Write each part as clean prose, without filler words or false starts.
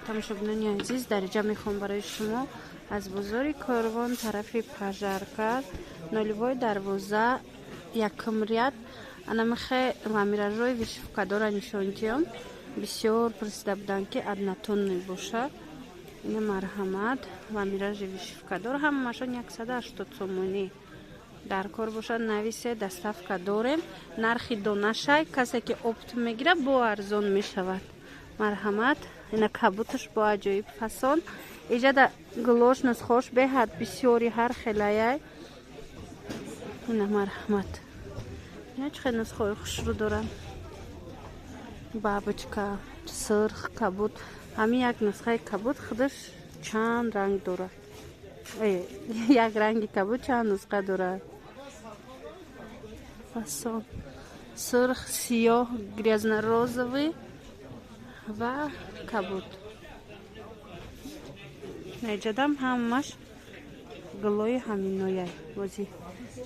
тамошобинони азиз, дариҷа мехоҳам барои шумо аз бозори Корвон тарафи Пажаркар, ноливой дарвоза, якум ряд анамихе ламиражои вишивкадора нишон диҳам. Бисёр пурсида буданд ки однотонный бошад. Ина марҳамат ламиражи вишивкадор ҳамаашон 180 сомонӣ дар кор бошад. нависе доставка дорем. нархи донашай касе ки опт мегира бо арзон мешавад. марҳамат ина кабуташ бо аҷоиб фасон иҷада гулош нусхош беҳад бисёри ҳар хелаяй. ина марҳамат ина чӣ хел нусхои хушрӯ дорам. бабочка, сирх, кабут. ҳамин як нусхаи кабут худаш чанд ранг дорад. як ранги кабут чанд нусха дорад. фасон сирх, сиёҳ, грязнорозовый ва кабут. наҷадам ҳамаш гулои ҳаминояй бозӣ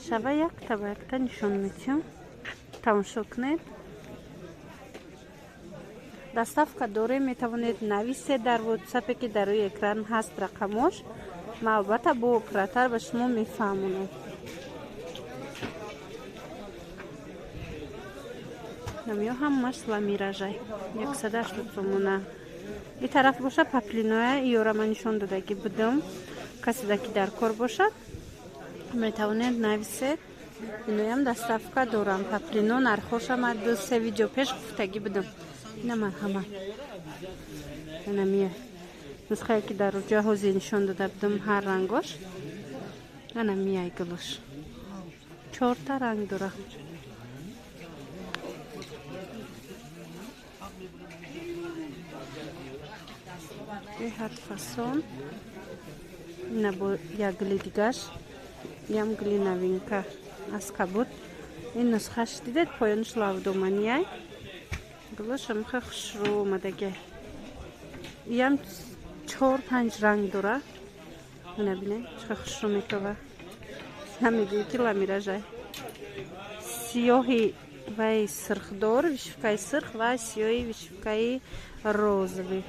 шава якта ба якта нишон медиҳам. тамошо кунед. доставка дорем. метавонед нависед дар ватсапе ки дар рӯи экран ҳаст рақамош. ман албатта бо оператор ба шумо мефаҳмонам. намё ҳамаш ламиражай 180 сомона. ин тараф боша паплиноя иёра ман нишон додагӣ будам. касида ки дар кор бошад метавонед нависед. иноям доставка дорам. паплино нархошама 2-3 видео пеш гуфтагӣ будам. ина марҳамат инамия нусхае ки дар ҷаҳозе нишон дода будам ҳар рангош. инамияй гулош 4 ранг дора. беҳад фасон. ина бо як гули дигаш ям гули новинка аз кабут. ин нусхаш дидед поёниш лавдоманияй гулоша миха хушрӯ омадаге. ям 4-5 ранг дора. ина бинед чиқа хушрӯ метова. намегӯи ки ламиражай сиёҳи вай сирхдор вишивкаи сирх ва сиёҳи вишивкаи розовый.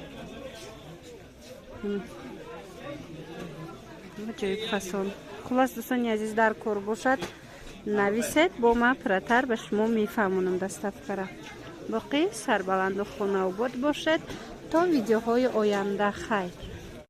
ҷои фасон. хулос дӯстони азиз дар кор бошад нависед бо ман оператор ба шумо мефаҳмонам доставкара. боқӣ сарбаланду хонаобод бошед то видеоҳои оянда. хайр.